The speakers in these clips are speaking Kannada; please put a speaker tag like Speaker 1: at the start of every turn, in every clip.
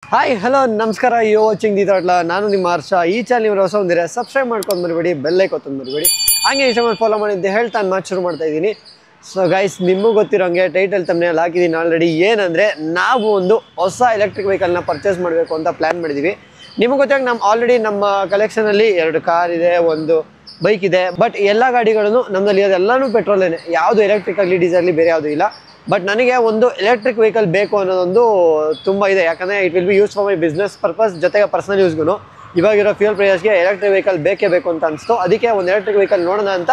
Speaker 1: ಹಾಯ್ ಹಲೋ ನಮಸ್ಕಾರ ಯು ವಾಚಿಂಗ್ ದಿ ಥಾಟ್ಲ ನಾನು ನಿಮ್ಮ ಹರ್ಷ ಈ ಚಾನಲ್ ನೀವು ಹೊಸ ಒಂದಿರೆ ಸಬ್ಸ್ಕ್ರೈಬ್ ಮಾಡ್ಕೊಂಡು ಮರಿಬೇಡಿ ಬೆಲ್ ಐಕಾನ್ ಒತ್ತೋದು ಮರಿಬೇಡಿ ಹಾಗೆ ಇನ್ಸ್ಟಾಗ್ರಾಮ್ ಫಾಲೋ ಮಾಡಿದ್ದೆ ಹೇಳ್ತಾ ನಾನು ಮಾತು ಶುರು ಮಾಡ್ತಾ ಇದ್ದೀನಿ ಸೊ ಗೈಸ್ ನಿಮಗೂ ಗೊತ್ತಿರೋಂಗೆ ಟೈಟಲ್ ತಮ್ಮನೇಲಿ ಹಾಕಿದ್ದೀನಿ ಆಲ್ರೆಡಿ ಏನಂದರೆ ನಾವು ಒಂದು ಹೊಸ ಎಲೆಕ್ಟ್ರಿಕ್ ವೆಹಿಕಲ್ನ ಪರ್ಚೇಸ್ ಮಾಡಬೇಕು ಅಂತ ಪ್ಲ್ಯಾನ್ ಮಾಡಿದ್ದೀವಿ ನಿಮಗೆ ಗೊತ್ತಾಗ ಆಲ್ರೆಡಿ ನಮ್ಮ ಕಲೆಕ್ಷನಲ್ಲಿ 2 ಕಾರ್ ಇದೆ ಒಂದು ಬೈಕ್ ಇದೆ ಬಟ್ ಎಲ್ಲ ಗಾಡಿಗಳನ್ನು ನಮ್ಮಲ್ಲಿ ಅದೆಲ್ಲನೂ ಪೆಟ್ರೋಲೇನೆ ಯಾವುದು ಎಲೆಕ್ಟ್ರಿಕ್ ಆಗಲಿ ಡೀಸೆಲ್ ಆಗಲಿ ಬೇರೆ ಯಾವುದೂ ಇಲ್ಲ ಬಟ್ ನನಗೆ ಒಂದು ಎಲೆಕ್ಟ್ರಿಕ್ ವೆಹಿಕಲ್ ಬೇಕು ಅನ್ನೋದೊಂದು ತುಂಬ ಇದೆ ಯಾಕಂದರೆ it will be use for my business purpose ಜೊತೆಗೆ ಪರ್ಸನಲ್ ಯೂಸ್ಗೂ ಇವಾಗಿರೋ ಫ್ಯೂಲ್ ಪ್ರೈಸ್ಗೆ ಎಲೆಕ್ಟ್ರಿಕ್ ವೆಹಿಕಲ್ ಬೇಕೇ ಬೇಕು ಅಂತ ಅನಿಸ್ತು ಅದಕ್ಕೆ ಒಂದು ಎಲೆಕ್ಟ್ರಿಕ್ ವೆಹಿಕಲ್ ನೋಡೋಣ ಅಂತ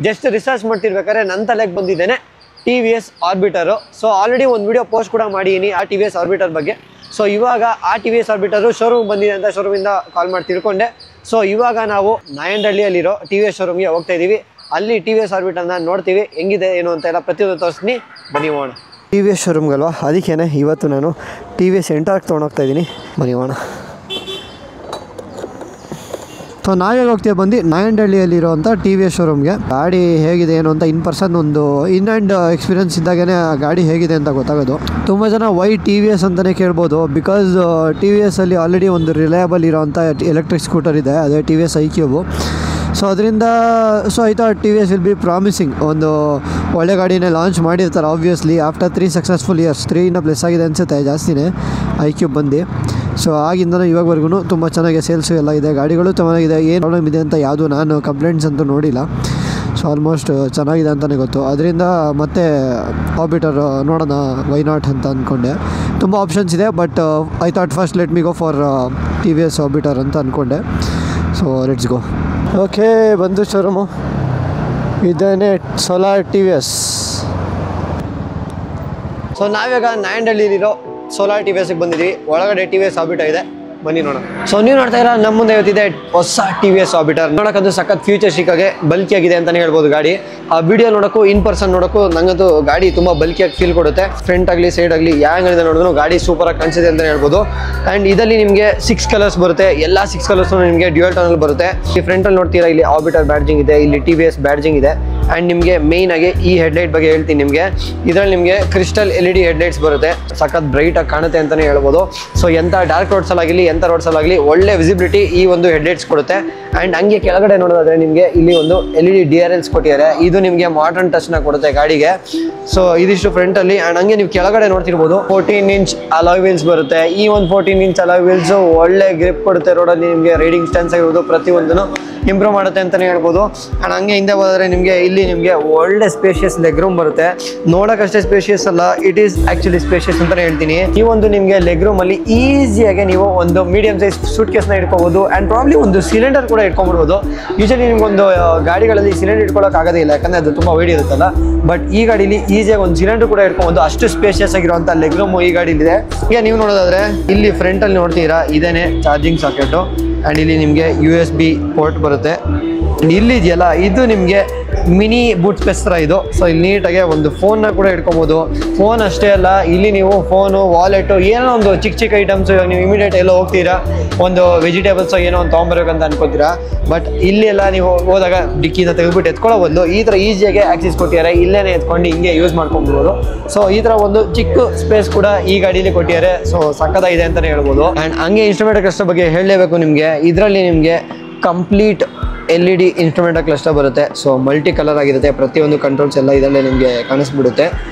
Speaker 1: ಜಸ್ಟ್ ರಿಸರ್ಚ್ ಮಾಡ್ತಿರ್ಬೇಕಾದ್ರೆ ನನ್ನ ತಲೆಗೆ ಬಂದಿದ್ದೇನೆ TVS ಆರ್ಬಿಟರು ಸೊ ಆಲ್ರೆಡಿ ಒಂದು ವಿಡಿಯೋ ಪೋಸ್ಟ್ ಕೂಡ ಮಾಡಿದ್ದೀನಿ ಆ TVS ಆರ್ಬಿಟರ್ ಬಗ್ಗೆ ಸೊ ಇವಾಗ ಆ TVS ಆರ್ಬಿಟರು ಶೋರೂಮ್ ಬಂದಿದೆ ಅಂತ ಶೋರೂಮಿಂದ ಕಾಲ್ ಮಾಡಿ ತಿಳ್ಕೊಂಡೆ ಸೊ ಇವಾಗ ನಾವು ನಾಯಂಡಹಳ್ಳಿಯಲ್ಲಿರೋ TVS ಶೋರೂಮ್ಗೆ ಹೋಗ್ತಾ ಇದ್ದೀವಿ ಅಲ್ಲಿ TVS ಆರ್ಬಿಟರ್ನ ನೋಡ್ತೀವಿ ಹೆಂಗಿದೆ ಏನು ಅಂತ ಎಲ್ಲ ಪ್ರತಿಯೊಂದು ತೋರಿಸ್ತೀನಿ ಬನ್ನಿ ಹೋಗೋಣ TVS ಶೋರೂಮ್ಗಲ್ವಾ ಅದಕ್ಕೇನೆ ಇವತ್ತು ನಾನು TVS ಎಂಟರ್ಗೆ ತೊಗೊಂಡೋಗ್ತಾ ಇದ್ದೀನಿ ಬನ್ನಿ ಹೋಗೋಣ ಸೊ ನಾವೇ ಹೋಗ್ತೀವಿ ಬಂದು ನಾಯಂಡಹಳ್ಳಿಯಲ್ಲಿರೋಂಥ TVS ಶೋರೂಮ್ಗೆ ಗಾಡಿ ಹೇಗಿದೆ ಏನು ಅಂತ ಇನ್ ಪರ್ಸನ್ ಒಂದು ಇನ್ ಆ್ಯಂಡ್ ಎಕ್ಸ್ಪೀರಿಯನ್ಸ್ ಇದ್ದಾಗೇ ಆ ಗಾಡಿ ಹೇಗಿದೆ ಅಂತ ಗೊತ್ತಾಗೋದು ತುಂಬ ಜನ ವೈ TVS ಅಂತಲೇ ಕೇಳ್ಬೋದು ಬಿಕಾಸ್ TVS ಅಲ್ಲಿ ಆಲ್ರೆಡಿ ಒಂದು ರಿಲಯಬಲ್ ಇರೋವಂಥ ಎಲೆಕ್ಟ್ರಿಕ್ ಸ್ಕೂಟರ್ ಇದೆ ಅದೇ TVS iQube ಸೊ ಅದರಿಂದ so I thought TVS will be promising ಒಂದು ಒಳ್ಳೆ ಗಾಡಿನೇ ಲಾಂಚ್ ಮಾಡಿರ್ತಾರೆ obviously after 3 successful years 3 plus ಆಗಿದೆ ಅನಿಸುತ್ತೆ ಜಾಸ್ತಿನೇ iQube ಬಂದು ಸೊ ಆಗಿಂದನೂ ಇವಾಗವರೆಗೂ ತುಂಬ ಚೆನ್ನಾಗಿ ಸೇಲ್ಸು ಎಲ್ಲ ಇದೆ ಗಾಡಿಗಳು ಚೆನ್ನಾಗಿದೆ ಏನು ಪ್ರಾಬ್ಲಮ್ ಇದೆ ಅಂತ ಯಾವುದು ನಾನು ಕಂಪ್ಲೇಂಟ್ಸ್ ಅಂತೂ ನೋಡಿಲ್ಲ ಸೊ ಆಲ್ಮೋಸ್ಟ್ ಚೆನ್ನಾಗಿದೆ ಅಂತಲೇ ಗೊತ್ತು ಅದರಿಂದ ಮತ್ತೆ ಆರ್ಬಿಟರ್ ನೋಡೋಣ ವೈ ನಾಟ್ ಅಂತ ಅಂದ್ಕೊಂಡೆ ತುಂಬ ಆಪ್ಷನ್ಸ್ ಇದೆ but I thought first let me go for TVS orbiter ಅಂತ ಅಂದ್ಕೊಂಡೆ ಸೊ ಲೆಟ್ಸ್ ಗೋ ಓಕೆ ಬಂದು ಶೋರೂಮು ಇದೇನೆ ಸೋಲಾರ್ TVS ಸೊ ನಾವೀಗ ನಾಯಂಡಹಳ್ಳಿಲಿರೋ ಸೋಲಾರ್ TVSಗೆ ಬಂದಿದ್ದೀವಿ ಒಳಗಡೆ TVS ಆರ್ಬಿಟರ್ ಇದೆ ಬನ್ನಿ ನೋಡೋಣ ಸೊ ನೀವು ನೋಡ್ತಾ ಇರೋ ನಮ್ಮ ಮುಂದೆ ಇವತ್ತಿದೆ ಹೊಸ TVS ಆರ್ಬಿಟರ್ ನೋಡೋಕ್ಕಂತೂ ಸಖತ್ ಫ್ಯೂಚರ್ ಶಿಕ್ಕಾಗೆ ಬಲ್ಕಿಯಾಗಿದೆ ಅಂತಲೇ ಹೇಳ್ಬೋದು ಗಾಡಿ ಆ ವಿಡಿಯೋ ನೋಡೋಕ್ಕೂ ಇನ್ ಪರ್ಸನ್ ನೋಡೋಕ್ಕೂ ನಂಗಂತೂ ಗಾಡಿ ತುಂಬ ಬಲ್ಕಿಯಾಗಿ ಫೀಲ್ ಕೊಡುತ್ತೆ ಫ್ರಂಟ್ ಆಗಲಿ ಸೈಡ್ ಆಗಲಿ ಯಾಂಗಲಿಂದ ನೋಡಿದ್ರು ಗಾಡಿ ಸೂಪರಾಗಿ ಕಾಣಿಸಿದೆ ಅಂತಲೇ ಹೇಳ್ಬೋದು ಆ್ಯಂಡ್ ಇದರಲ್ಲಿ ನಿಮಗೆ 6 ಕಲರ್ಸ್ ಬರುತ್ತೆ ಎಲ್ಲ 6 ಕಲರ್ಸು ನಿಮಗೆ ಡ್ಯುಯಲ್ ಟೋನಲ್ಲಿ ಬರುತ್ತೆ ಈ ಫ್ರಂಟಲ್ಲಿ ನೋಡ್ತೀರಾ ಇಲ್ಲಿ ಆರ್ಬಿಟರ್ ಬ್ಯಾಡ್ಜಿಂಗ್ ಇದೆ ಇಲ್ಲಿ TVS ಬ್ಯಾಡ್ಜಿಂಗ್ ಇದೆ ಆ್ಯಂಡ್ ನಿಮಗೆ ಮೇಯ್ನ್ ಆಗಿ ಈ ಹೆಡ್ಲೈಟ್ ಬಗ್ಗೆ ಹೇಳ್ತೀನಿ ನಿಮಗೆ ಇದರಲ್ಲಿ ನಿಮಗೆ ಕ್ರಿಸ್ಟಲ್ LED ಹೆಡ್ಲೈಟ್ಸ್ ಬರುತ್ತೆ ಸಖತ್ ಬ್ರೈಟಾಗಿ ಕಾಣುತ್ತೆ ಅಂತಲೇ ಹೇಳ್ಬೋದು ಸೊ ಎಂಥ ಡಾರ್ಕ್ ರೋಡ್ಸಲ್ಲಾಗಲಿ ಎಂಥ ರೋಡ್ಸಲ್ಲಾಗಲಿ ಒಳ್ಳೆ ವಿಸಿಬಿಲಿಟಿ ಈ ಒಂದು ಹೆಡ್ಲೈಟ್ಸ್ ಕೊಡುತ್ತೆ ಆ್ಯಂಡ್ ಹಂಗೆ ಕೆಳಗಡೆ ನೋಡೋದಾದ್ರೆ ನಿಮಗೆ ಇಲ್ಲಿ ಒಂದು LED DRLs ಕೊಟ್ಟಿದ್ದಾರೆ ಇದು ನಿಮಗೆ ಮಾಡರ್ನ್ ಟಚ್ನ ಕೊಡುತ್ತೆ ಗಾಡಿಗೆ ಸೊ ಇದಿಷ್ಟು ಫ್ರಂಟಲ್ಲಿ ಆ್ಯಂಡ್ ಹಂಗೆ ನೀವು ಕೆಳಗಡೆ ನೋಡ್ತಿರ್ಬೋದು 14 ಇಂಚ್ ಅಲಾಯ್ ವೀಲ್ಸ್ ಬರುತ್ತೆ ಈ ಒಂದು 14 ಇಂಚ್ ಅಲಾಯ್ ವೀಲ್ಸ್ ಒಳ್ಳೆ ಗ್ರಿಪ್ ಕೊಡುತ್ತೆ ರೋಡಲ್ಲಿ ನಿಮಗೆ ರೈಡಿಂಗ್ ಸ್ಟ್ಯಾನ್ಸ್ ಆಗಿರ್ಬೋದು ಪ್ರತಿಯೊಂದನ್ನು ಇಂಪ್ರೂವ್ ಮಾಡುತ್ತೆ ಅಂತಲೇ ಹೇಳ್ಬೋದು ಆ್ಯಂಡ್ ಹಂಗೆ ಹಿಂದೆ ಹೋದರೆ ನಿಮಗೆ ಇಲ್ಲಿ ನಿಮಗೆ ಒಳ್ಳೆ ಸ್ಪೇಷಿಯಸ್ ಲೆಗ್ ರೂಮ್ ಬರುತ್ತೆ ನೋಡೋಕ್ಕಷ್ಟೇ ಸ್ಪೇಷಿಯಸ್ ಅಲ್ಲ ಇಟ್ ಈಸ್ ಆ್ಯಕ್ಚುಲಿ ಸ್ಪೇಷಿಯಸ್ ಅಂತಲೇ ಹೇಳ್ತೀನಿ ಈ ಒಂದು ನಿಮಗೆ ಲೆಗ್ ರೂಮಲ್ಲಿ ಈಸಿಯಾಗಿ ನೀವು ಒಂದು ಮೀಡಿಯಂ ಸೈಜ್ ಸೂಟ್ ಕೇಸ್ನ ಇಟ್ಕೋಬೋದು ಆ್ಯಂಡ್ ಪ್ರಾಬ್ಲಿ ಒಂದು ಸಿಲಿಂಡರ್ ಕೂಡ ಇಟ್ಕೊಂಡ್ಬಿಡ್ಬೋದು ಯೂಶಲಿ ನಿಮ್ಗೊಂದು ಗಾಡಿಗಳಲ್ಲಿ ಸಿಲಿಂಡರ್ ಇಟ್ಕೊಳ್ಳೋಕ್ಕಾಗೋದೇ ಇಲ್ಲ ಯಾಕಂದರೆ ಅದು ತುಂಬ ವೇಡಿ ಇರುತ್ತಲ್ಲ ಬಟ್ ಈ ಗಾಡೀಲಿ ಈಸಿಯಾಗಿ ಒಂದು ಸಿಲಿಂಡರ್ ಕೂಡ ಇಟ್ಕೊಬೋದು ಅಷ್ಟು ಸ್ಪೇಷಿಯಸ್ ಆಗಿರುವಂಥ ಲೆಗ್ ರೂಮು ಈ ಗಾಡಿಲಿದೆ ಈಗ ನೀವು ನೋಡೋದಾದ್ರೆ ಇಲ್ಲಿ ಫ್ರಂಟಲ್ಲಿ ನೋಡ್ತೀರಾ ಇದೇನೆ ಚಾರ್ಜಿಂಗ್ ಸಾಕೆಟು ಆ್ಯಂಡ್ ಇಲ್ಲಿ ನಿಮಗೆ USB ಪೋರ್ಟ್ ಬರುತ್ತೆ ಇಲ್ಲಿ ಇದೆಯಲ್ಲ ಇದು ನಿಮಗೆ ಮಿನಿ ಬೂಟ್ ಸ್ಪೇಸ್ ಥರ ಇದು ಸೊ ಇಲ್ಲಿ ನೀಟಾಗೆ ಒಂದು ಫೋನ್ನ ಕೂಡ ಇಟ್ಕೊಬೋದು ಫೋನ್ ಅಷ್ಟೇ ಅಲ್ಲ ಇಲ್ಲಿ ನೀವು ಫೋನು ವಾಲೆಟು ಏನೋ ಒಂದು ಚಿಕ್ಕ ಐಟಮ್ಸು ಇವಾಗ ನೀವು ಇಮಿಡಿಯೇಟ್ ಎಲ್ಲೋ ಹೋಗ್ತೀರಾ ಒಂದು ವೆಜಿಟೇಬಲ್ಸು ಏನೋ ಒಂದು ತೊಗೊಂಬರ್ಬೇಕಂತ ಅನ್ಕೋತೀರಾ ಬಟ್ ಇಲ್ಲೆಲ್ಲ ನೀವು ಹೋದಾಗ ಡಿಕ್ಕಿನ ತೆಗೆದುಬಿಟ್ಟು ಎತ್ಕೊಳ್ಳೋ ಬದಲು ಈ ಥರ ಈಸಿಯಾಗಿ ಆಕ್ಸಿಸ್ ಕೊಟ್ಟಿದ್ದಾರೆ ಇಲ್ಲೇನೆ ಎತ್ಕೊಂಡು ಹಿಂಗೆ ಯೂಸ್ ಮಾಡ್ಕೊಬೋದು ಸೊ ಈ ಥರ ಒಂದು ಚಿಕ್ಕ ಸ್ಪೇಸ್ ಕೂಡ ಈ ಗಾಡೀಲಿ ಕೊಟ್ಟಿದ್ದಾರೆ ಸೊ ಸಕ್ಕತ್ತಾಗಿದೆ ಅಂತಲೇ ಹೇಳ್ಬೋದು ಆ್ಯಂಡ್ ಹಂಗೆ ಇನ್ಸ್ಟ್ರೂಮೆಂಟ್ ಕ್ಲಸ್ಟರ್ ಬಗ್ಗೆ ಹೇಳಲೇಬೇಕು ನಿಮಗೆ ಇದರಲ್ಲಿ ನಿಮಗೆ ಕಂಪ್ಲೀಟ್ LED ಇನ್ಸ್ಟ್ರೂಮೆಂಟ್ ಕ್ಲಸ್ಟರ್ ಬರುತ್ತೆ ಸೊ ಮಲ್ಟಿ ಕಲರ್ ಆಗಿರುತ್ತೆ ಪ್ರತಿಯೊಂದು ಕಂಟ್ರೋಲ್ಸ್ ಎಲ್ಲ ಇದರಲ್ಲೇ ನಿಮಗೆ ಕಾಣಿಸ್ಬಿಡುತ್ತೆ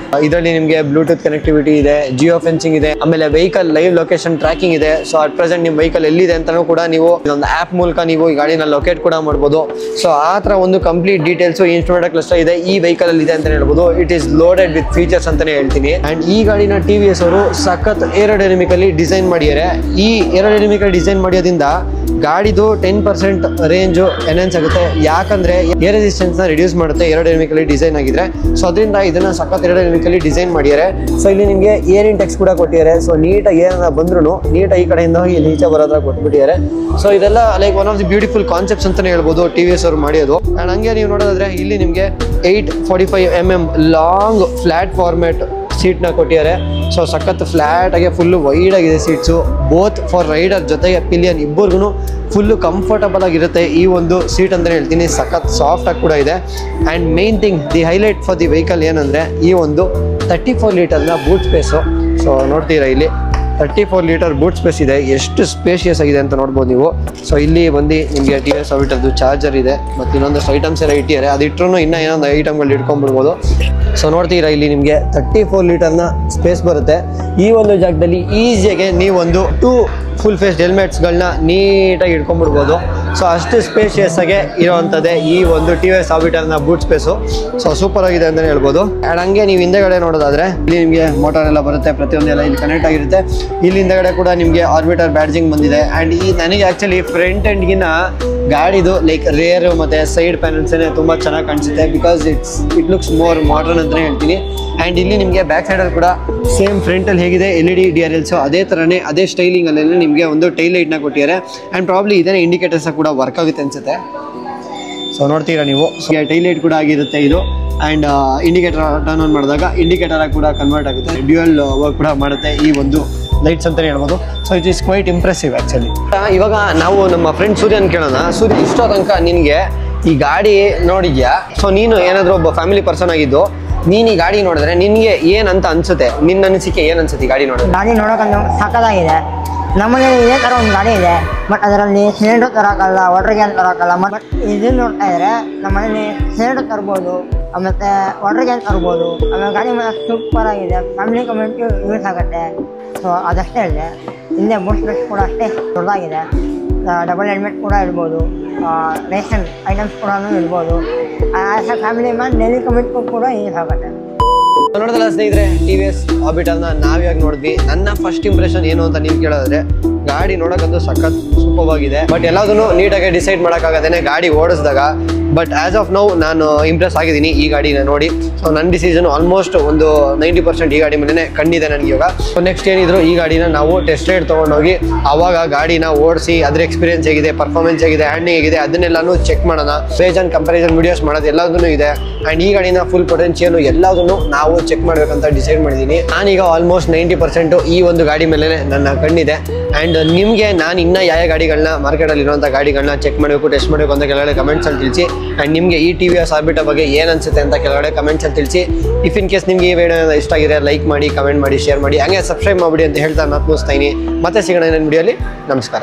Speaker 1: ಇದರಲ್ಲಿ ನಿಮಗೆ ಬ್ಲೂಟೂತ್ ಕನೆಕ್ಟಿವಿಟಿ ಇದೆ ಜಿಯೋ ಫೆನ್ಸಿಂಗ್ ಇದೆ ಆಮೇಲೆ ವೆಹಿಕಲ್ ಲೈವ್ ಲೊಕೇಶನ್ ಟ್ರ್ಯಾಕಿಂಗ್ ಇದೆ ಸೊ ಅಟ್ ಪ್ರೆಸೆಂಟ್ ನಿಮ್ಮ ವೆಹಿಕಲ್ ಎಲ್ಲಿದೆ ಅಂತಲೂ ಕೂಡ ನೀವು ಒಂದು ಆ್ಯಪ್ ಮೂಲಕ ನೀವು ಈ ಗಾಡಿನ ಲೊಕೇಟ್ ಕೂಡ ಮಾಡ್ಬೋದು ಸೊ ಆ ಥರ ಒಂದು ಕಂಪ್ಲೀಟ್ ಡೀಟೇಲ್ಸು ಇನ್ಸ್ಟ್ರೂಮೆಂಟ್ ಕ್ಲಸ್ಟರ್ ಇದೆ ಈ ವೆಹಿಕಲ್ ಅಲ್ಲಿ ಇದೆ ಅಂತ ಹೇಳ್ಬೋದು it is loaded with features ಅಂತಲೇ ಹೇಳ್ತೀನಿ ಆ್ಯಂಡ್ ಈ ಗಾಡಿನ TVS ಅವರು ಸಖತ್ ಏರೋಡೈನಮಿಕಲಿ ಡಿಸೈನ್ ಮಾಡಿದ್ದಾರೆ ಈ ಏರೋಡೈನಮಿಕಲಿ ಡಿಸೈನ್ ಮಾಡೋದ್ರಿಂದ ಗಾಡಿದು 10% ರೇಂಜು ಎನ್ಹಾನ್ಸ್ ಆಗುತ್ತೆ ಯಾಕಂದ್ರೆ ಏರ್ ರೆಸಿಸ್ಟೆನ್ಸ್ ನ ರಿಡ್ಯೂಸ್ ಮಾಡುತ್ತೆ ಏರೋಡೈನಮಿಕಲಿ ಡಿಸೈನ್ ಆಗಿದ್ರೆ ಸೊ ಅದರಿಂದ ಇದನ್ನ ಸಖತ್ ಏರೋಡೈನಮಿಕಲಿ ಡಿಸೈನ್ ಮಾಡಿದ್ದಾರೆ ಸೊ ಇಲ್ಲಿ ನಿಮಗೆ ಏರ್ ಇಂಟೆಕ್ಸ್ ಕೂಡ ಕೊಟ್ಟಿದ್ದಾರೆ ಸೊ ನೀಟಾಗಿ ಏನಾರ ಬಂದ್ರು ನೀಟಾಗಿ ಈ ಕಡೆಯಿಂದ ಹೋಗಿ ಇಲ್ಲಿ ಈಚೆ ಬರೋದ್ರ ಕೊಟ್ಬಿಟ್ಟಿದ್ದಾರೆ ಸೊ ಇದೆಲ್ಲ like one of the beautiful concepts ಅಂತಾನೆ ಹೇಳ್ಬೋದು TVS ಅವರು ಮಾಡಿರೋದು ಅಂಡ್ ಹಂಗೆ ನೀವು ನೋಡೋದಾದ್ರೆ ಇಲ್ಲಿ ನಿಮಗೆ 845 mm ಲಾಂಗ್ ಫ್ಲಾಟ್ ಫಾರ್ಮ್ಯಾಟ್ ಸೀಟ್ನ ಕೊಟ್ಟಿದ್ದಾರೆ ಸೊ ಸಖತ್ ಫ್ಲಾಟ್ ಆಗಿ ಫುಲ್ಲು ವೈಡ್ ಆಗಿದೆ ಸೀಟ್ಸು ಬೋತ್ ಫಾರ್ ರೈಡರ್ ಜೊತೆಗೆ ಪಿಲಿಯನ್ ಇಬ್ಬರಿಗೂ ಫುಲ್ಲು ಕಂಫರ್ಟಬಲ್ ಆಗಿರುತ್ತೆ ಈ ಒಂದು ಸೀಟ್ ಅಂತಲೇ ಹೇಳ್ತೀನಿ ಸಖತ್ ಸಾಫ್ಟ್ ಆಗಿ ಕೂಡ ಇದೆ and main thing the highlight for the vehicle ಏನಂದರೆ ಈ ಒಂದು 34 ಲೀಟರ್ನ ಬೂಟ್ ಸ್ಪೇಸು ಸೊ ನೋಡ್ತೀರಾ ಇಲ್ಲಿ 34 ಲೀಟರ್ ಬೂಟ್ ಸ್ಪೇಸ್ ಇದೆ. ಎಷ್ಟು ಸ್ಪೇಷಿಯಸ್ ಆಗಿದೆ ಅಂತ ನೋಡ್ಬೋದು ನೀವು. ಸೊ ಇಲ್ಲಿ ಬಂದು ನಿಮಗೆ TVS ಆರ್ಬಿಟರ್ದು ಚಾರ್ಜರ್ ಇದೆ ಮತ್ತು ಇನ್ನೊಂದಷ್ಟು ಐಟಮ್ಸ್ ಎಲ್ಲ ಇಟ್ಟಿದ್ದಾರೆ. ಅದು ಇಟ್ಟರು ಇನ್ನೂ ಏನೊಂದು ಐಟಮ್ಗಳು ಇಟ್ಕೊಂಡ್ಬಿಡ್ಬೋದು. ಸೊ ನೋಡ್ತೀರಾ ಇಲ್ಲಿ ನಿಮಗೆ 34 ಲೀಟರ್ನ ಸ್ಪೇಸ್ ಬರುತ್ತೆ. ಈ ಒಂದು ಜಾಗದಲ್ಲಿ ಈಸಿಯಾಗಿ ನೀವೊಂದು 2 ಫುಲ್ ಫೇಸ್ ಹೆಲ್ಮೆಟ್ಸ್ಗಳನ್ನ ನೀಟಾಗಿ ಇಟ್ಕೊಂಡ್ಬಿಡ್ಬೋದು. ಸೊ ಅಷ್ಟು ಸ್ಪೇಷಿಯಸ್ ಆಗಿ ಇರೋವಂಥದ್ದೇ ಈ ಒಂದು TVS ಆರ್ಬಿಟರ್ನ ಬೂಟ್ ಸ್ಪೇಸು. ಸೊ ಸೂಪರ್ ಆಗಿದೆ ಅಂತಲೇ ಹೇಳ್ಬೋದು. ಆ್ಯಂಡ್ ಹಂಗೆ ನೀವು ಹಿಂದೆಗಡೆ ನೋಡೋದಾದ್ರೆ ಇಲ್ಲಿ ನಿಮಗೆ ಮೋಟಾರ್ ಎಲ್ಲ ಬರುತ್ತೆ, ಪ್ರತಿಯೊಂದೆಲ್ಲ ಇಲ್ಲಿ ಕನೆಕ್ಟ್ ಆಗಿರುತ್ತೆ. ಇಲ್ಲಿ ಹಿಂದೆಗಡೆ ಕೂಡ ನಿಮಗೆ ಆರ್ಬಿಟರ್ ಬ್ಯಾಡ್ಜಿಂಗ್ ಬಂದಿದೆ. ಆ್ಯಂಡ್ ಈ ನನಗೆ ಆ್ಯಕ್ಚುಲಿ ಫ್ರಂಟ್ ಎಂಡ್ಗಿನ ಗಾಡಿದು ಲೈಕ್ ರೇರು ಮತ್ತು ಸೈಡ್ ಪ್ಯಾನಲ್ಸೇ ತುಂಬ ಚೆನ್ನಾಗಿ ಕಾಣಿಸುತ್ತೆ. Because it looks more modern ಅಂತಲೇ ಹೇಳ್ತೀನಿ. ಆ್ಯಂಡ್ ಇಲ್ಲಿ ನಿಮಗೆ ಬ್ಯಾಕ್ ಸೈಡಲ್ಲಿ ಕೂಡ ಸೇಮ್ ಫ್ರಂಟಲ್ಲಿ ಹೇಗಿದೆ LED DRLs ಅದೇ ಥರನೇ ಅದೇ ಸ್ಟೈಲಿಂಗಲ್ಲೇ ನಿಮಗೆ ಒಂದು ಟೈಲ್ ಲೈಟ್ನ ಕೊಟ್ಟಿದ್ದಾರೆ. ಆ್ಯಂಡ್ ಪ್ರಾಬ್ಲಿ ಇದೇ ಇಂಡಿಕೇಟರ್ಸ್ ಕೂಡ ವರ್ಕ್ ಆಗುತ್ತೆ ಅನ್ಸುತ್ತೆ. ಸೊ ನೋಡ್ತೀರಾ ನೀವು, ಟೈಲ್ ಲೈಟ್ ಕೂಡ ಆಗಿರುತ್ತೆ ಇದು. ಆ್ಯಂಡ್ ಇಂಡಿಕೇಟರ್ ಟರ್ನ್ ಆನ್ ಮಾಡಿದಾಗ ಇಂಡಿಕೇಟರ್ ಕೂಡ ಕನ್ವರ್ಟ್ ಆಗುತ್ತೆ. ಡ್ಯೂಯಲ್ ವರ್ಕ್ ಕೂಡ ಮಾಡುತ್ತೆ ಈ ಒಂದು ಲೈಟ್ಸ್ ಅಂತಲೇ ಹೇಳ್ಬೋದು. So it is quite impressive actually. ಇವಾಗ ನಾವು ನಮ್ಮ ಫ್ರೆಂಡ್ ಸೂರ್ಯನ್ ಕೇಳೋಣ. ಸೂರ್ಯ, ಇಷ್ಟೋ ತನಕ ನಿನಗೆ ಈ ಗಾಡಿ ನೋಡಿದ್ಯಾ? ಸೊ ನೀನು ಏನಾದರೂ ಒಬ್ಬ ಫ್ಯಾಮಿಲಿ ಪರ್ಸನ್ ಆಗಿದ್ದು ನೀನು ಈ ಗಾಡಿ ನೋಡಿದ್ರೆ ನಿನಗೆ ಏನಂತ ಅನ್ಸುತ್ತೆ? ನಿನ್ನ ಅನಿಸಿಕೆ ಏನು ಅನ್ಸುತ್ತೆ ಈ ಗಾಡಿ ನೋಡಿದ್ರೆ?
Speaker 2: ಗಾಡಿ ನೋಡೋಕಂದು ಸಕ್ಕತ್ತಾಗಿದೆ. ನಮ್ಮನೇಲಿ ಇದೇ ಥರ ಒಂದು ಗಾಡಿ ಇದೆ, ಬಟ್ ಅದರಲ್ಲಿ ಸಿಲಿಂಡರ್ ತರೋಕ್ಕಲ್ಲ, ವಾಟರ್ ಕ್ಯಾನ್ ತರೋಕ್ಕಲ್ಲ. ಬಟ್ ಇದನ್ನು ನೋಡ್ತಾ ಇದ್ರೆ ನಮ್ಮನೇಲಿ ಸಿಲಿಂಡರ್ ತರ್ಬೋದು, ಮತ್ತು ವಾಟರ್ ಕ್ಯಾನ್ ತರ್ಬೋದು. ಆಮೇಲೆ ಗಾಡಿ ಸೂಪರ್ ಆಗಿದೆ, ಫ್ಯಾಮಿಲಿ ಕಮ್ಯುನಿಟಿ ಯೂಸ್ ಆಗುತ್ತೆ. ಸೊ ಅದಷ್ಟೇ ಇದೆ. ಹಿಂದೆ ಬೂಟ್ ಸ್ಪೇಸ್ ಕೂಡ ಅಷ್ಟೇ ದೊಡ್ಡದಾಗಿದೆ. ಡಬಲ್ ಹೆಲ್ಮೆಟ್ ಕೂಡ ಇರ್ಬೋದು, ರೇಷನ್ ಐಟಮ್ಸ್ ಕೂಡ ಇರ್ಬೋದು. As a family man daily ಕಮ್ಯುನಿಟಿಗೂ ಕೂಡ ಯೂಸ್ ಆಗುತ್ತೆ.
Speaker 1: ನೋಡೋದಲ್ಲ ಸ್ನೇಹಿತರೆ, TVS ಆರ್ಬಿಟರ್ನ ನಾವ್ಯಾಗ ನೋಡಿದ್ವಿ. ನನ್ನ ಫಸ್ಟ್ ಇಂಪ್ರೆಷನ್ ಏನು ಅಂತ ನೀವು ಕೇಳಿದ್ರೆ, ಗಾಡಿ ನೋಡೋಕ್ಕಂತೂ ಸಖತ್ ಸೂಪರ್ ಆಗಿದೆ. ಬಟ್ ಎಲ್ಲದನ್ನು ನೀಟಾಗಿ ಡಿಸೈಡ್ ಮಾಡೋಕ್ಕಾಗದೇನೆ ಗಾಡಿ ಓಡಿಸಿದಾಗ. ಬಟ್ ಆ್ಯಸ್ ಆಫ್ ನೌ ನಾನು ಇಂಪ್ರೆಸ್ ಆಗಿದ್ದೀನಿ ಈ ಗಾಡಿನ ನೋಡಿ. ಸೊ ನನ್ನ ಡಿಸಿಷನ್ ಆಲ್ಮೋಸ್ಟ್ ಒಂದು 90% ಈ ಗಾಡಿ ಮೇಲೆ ಕಂಡಿದೆ ನನಗೆ ಇವಾಗ. ಸೊ ನೆಕ್ಸ್ಟ್ ಏನಿದ್ರು ಈ ಗಾಡಿನ ನಾವು ಟೆಸ್ಟ್ ರೈಡ್ ತೊಗೊಂಡೋಗಿ ಆವಾಗ ಗಾಡಿನ ಓಡಿಸಿ ಅದ್ರ ಎಕ್ಸ್ಪೀರಿಯನ್ಸ್ ಹೇಗಿದೆ, ಪರ್ಫಾರ್ಮೆನ್ಸ್ ಹೇಗಿದೆ, ಹ್ಯಾಂಡಿಂಗ್ ಹೇಗಿದೆ ಅದನ್ನೆಲ್ಲನೂ ಚೆಕ್ ಮಾಡೋಣ. ಬೇಜ್ ಆ್ಯಂಡ್ ಕಂಪ್ಯಾರಿಸನ್ ವೀಡಿಯೋಸ್ ಮಾಡೋದು ಎಲ್ಲದೂ ಇದೆ. ಆ್ಯಂಡ್ ಈ ಗಾಡಿನ ಫುಲ್ ಪೊಟೆನ್ಷಿಯಲ್ ಎಲ್ಲದನ್ನು ನಾವು ಚೆಕ್ ಮಾಡಬೇಕಂತ ಡಿಸೈಡ್ ಮಾಡಿದ್ದೀನಿ. ನಾನೀಗ ಆಲ್ಮೋಸ್ಟ್ 90% ಈ ಒಂದು ಗಾಡಿ ಮೇಲೆ ನನ್ನ ಕಣ್ಣಿದೆ. ಆ್ಯಂಡ್ ನಿಮಗೆ ನಾನು ಇನ್ನೂ ಯಾವ ಗಾಡಿಗಳನ್ನ ಮಾರ್ಕೆಟಲ್ಲಿ ಇರುವಂಥ ಗಾಡಿಗಳನ್ನ ಚೆಕ್ ಮಾಡಬೇಕು, ಟೆಸ್ಟ್ ಮಾಡಬೇಕು ಅಂತ ಕೆಳಗಡೆ ಕಮೆಂಟ್ಸಲ್ಲಿ ತಿಳಿಸಿ. ಆ್ಯಂಡ್ ನಿಮಗೆ ಈ TVS ಆರ್ಬಿಟರ್ ಬಗ್ಗೆ ಏನು ಅನಿಸುತ್ತೆ ಅಂತ ಕೆಳಗಡೆ ಕಮೆಂಟ್ಸಲ್ಲಿ ತಿಳಿಸಿ. ಇಫ್ ಇನ್ ಕೇಸ್ ನಿಮಗೆ ಈ ವಿಡಿಯೋ ಇಷ್ಟ ಆಗಿದೆ ಲೈಕ್ ಮಾಡಿ, ಕಮೆಂಟ್ ಮಾಡಿ, ಶೇರ್ ಮಾಡಿ, ಹಾಗೆ ಸಬ್ಸ್ಕ್ರೈಬ್ ಮಾಡಿಬಿಡಿ ಅಂತ ಹೇಳ್ತಾ ನಾನು ಮುಗಿಸ್ತಾ ಇದ್ದೀನಿ. ಮತ್ತೆ ಸಿಗೋಣ ನನ್ನ ವಿಡಿಯೋಲಿ. ನಮಸ್ಕಾರ.